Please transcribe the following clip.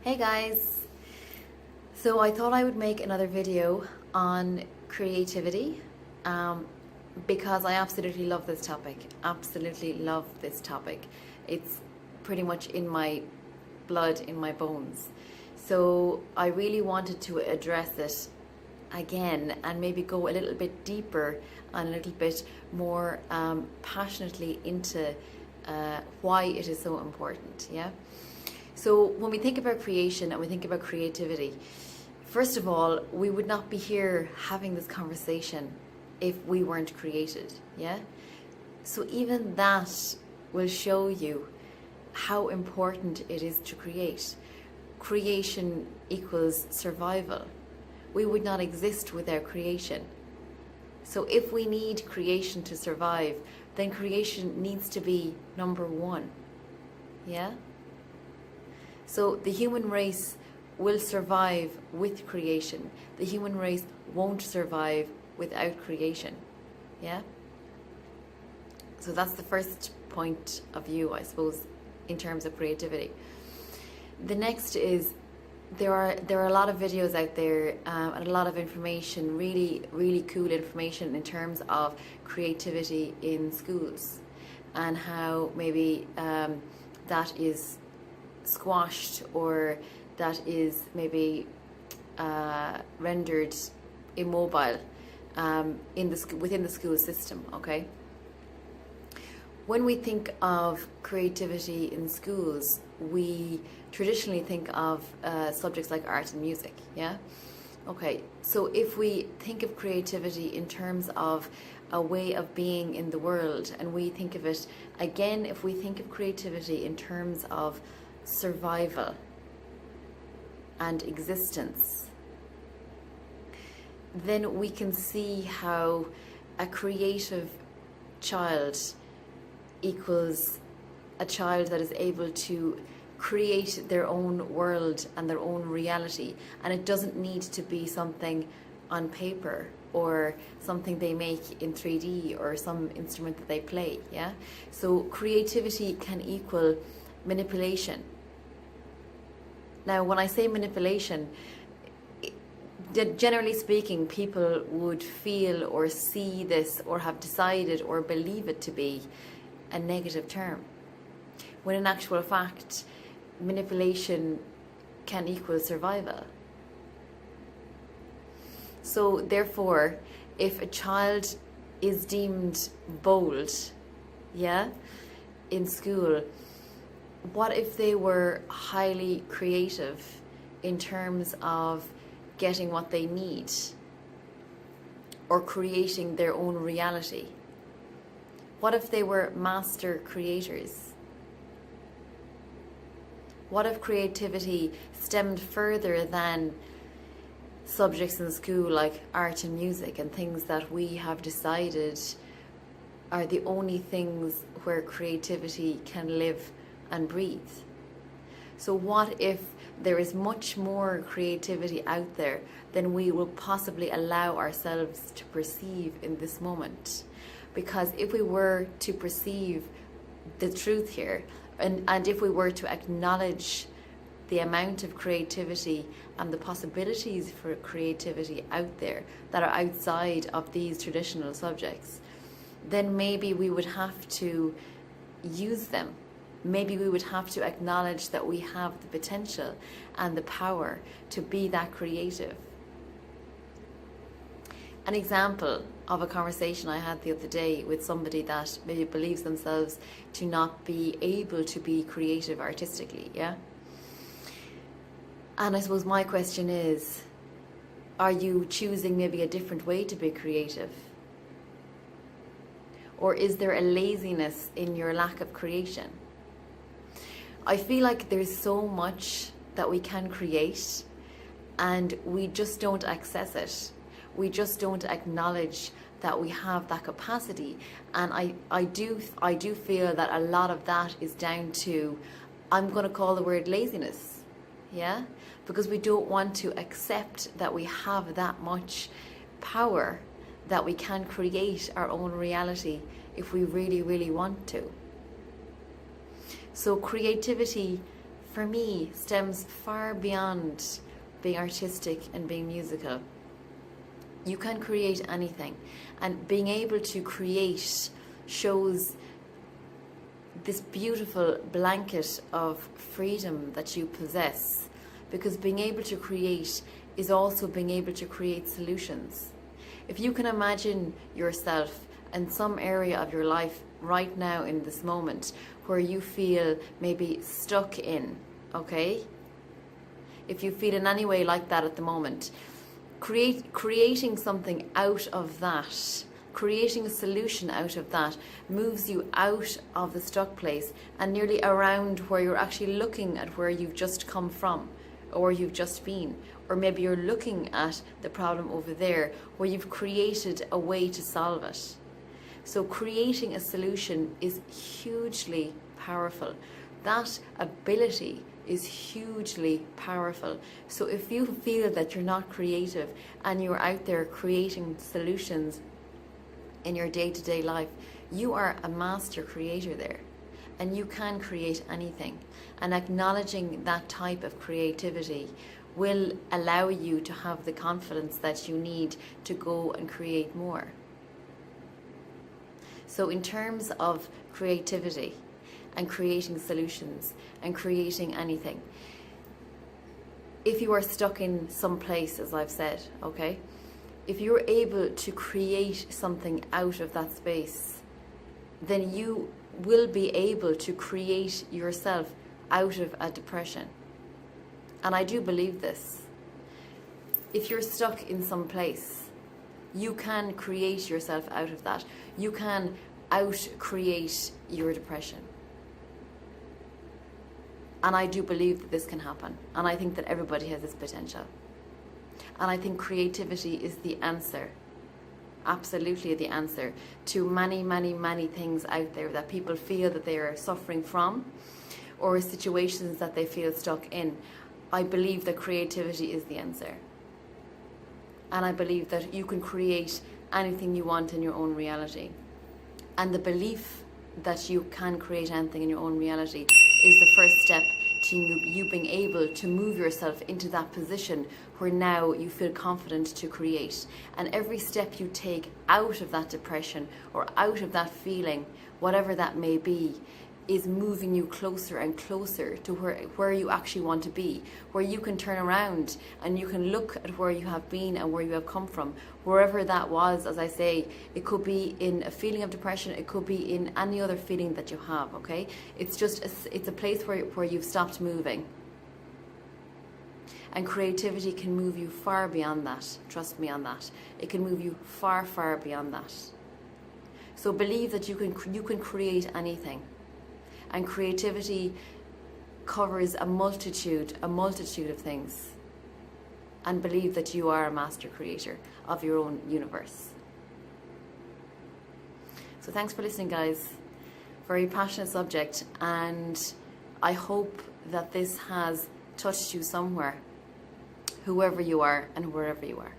Hey guys! So I thought I would make another video on creativity because I absolutely love this topic. Absolutely love this topic. It's pretty much in my blood, in my bones. So I really wanted to address it again and maybe go a little bit deeper and a little bit more passionately into why it is so important. Yeah. So when we think about creation and we think about creativity, first of all, we would not be here having this conversation if we weren't created, yeah? So even that will show you how important it is to create. Creation equals survival. We would not exist without creation. So if we need creation to survive, then creation needs to be number one, yeah? So the human race will survive with creation. The human race won't survive without creation. Yeah? So that's the first point of view, I suppose, in terms of creativity. The next is there are a lot of videos out there and a lot of information, really cool information in terms of creativity in schools and how maybe that is squashed or that is maybe rendered immobile within the school system. Okay, when we think of creativity in schools, we traditionally think of subjects like art and music. Yeah. Okay, so if we think of creativity in terms of a way of being in the world, and we think of it again, if we think of creativity in terms of survival and existence, then we can see how a creative child equals a child that is able to create their own world and their own reality. And it doesn't need to be something on paper or something they make in 3D or some instrument that they play. Yeah. So creativity can equal manipulation. Now, when I say manipulation, generally speaking, people would feel or see this or have decided or believe it to be a negative term, when in actual fact, manipulation can equal survival. So therefore, if a child is deemed bold, yeah, in school, what if they were highly creative in terms of getting what they need or creating their own reality? What if they were master creators? What if creativity stemmed further than subjects in school like art and music and things that we have decided are the only things where creativity can live and breathe? So what if there is much more creativity out there than we will possibly allow ourselves to perceive in this moment? Because if we were to perceive the truth here, and if we were to acknowledge the amount of creativity and the possibilities for creativity out there that are outside of these traditional subjects, then maybe we would have to use them. Maybe we would have to acknowledge that we have the potential and the power to be that creative. An example of a conversation I had the other day with somebody that maybe believes themselves to not be able to be creative artistically, yeah? And I suppose my question is, are you choosing maybe a different way to be creative? Or is there a laziness in your lack of creation? I feel like there's so much that we can create and we just don't access it. We just don't acknowledge that we have that capacity. And I do feel that a lot of that is down to, I'm going to call the word laziness, yeah? Because we don't want to accept that we have that much power, that we can create our own reality if we really want to. So creativity for me, stems far beyond being artistic and being musical. You can create anything, and being able to create shows this beautiful blanket of freedom that you possess, because being able to create is also being able to create solutions. If you can imagine yourself in some area of your life right now in this moment where you feel maybe stuck in, okay? If you feel in any way like that at the moment, creating something out of that, creating a solution out of that, moves you out of the stuck place and nearly around where you're actually looking at where you've just come from or where you've just been. Or maybe you're looking at the problem over there where you've created a way to solve it. So creating a solution is hugely powerful. That ability is hugely powerful. So if you feel that you're not creative and you're out there creating solutions in your day-to-day life, you are a master creator there, and you can create anything. And acknowledging that type of creativity will allow you to have the confidence that you need to go and create more. So in terms of creativity and creating solutions and creating anything, if you are stuck in some place, as I've said, okay, if you're able to create something out of that space, then you will be able to create yourself out of a depression. And I do believe this. If you're stuck in some place, you can create yourself out of that. You can out-create your depression. And I do believe that this can happen. And I think that everybody has this potential. And I think creativity is the answer, absolutely the answer, to many, many, many things out there that people feel that they are suffering from, or situations that they feel stuck in. I believe that creativity is the answer. And I believe that you can create anything you want in your own reality. And the belief that you can create anything in your own reality is the first step to you being able to move yourself into that position where now you feel confident to create. And every step you take out of that depression or out of that feeling, whatever that may be, is moving you closer and closer to where you actually want to be, where you can turn around and you can look at where you have been and where you have come from, wherever that was. As I say, it could be in a feeling of depression, it could be in any other feeling that you have, okay? It's a place where you've stopped moving. And creativity can move you far beyond that. Trust me on that. It can move you far, far beyond that. So believe that you can create anything. And creativity covers a multitude of things. And believe that you are a master creator of your own universe. So thanks for listening, guys. Very passionate subject, and I hope that this has touched you somewhere, whoever you are and wherever you are.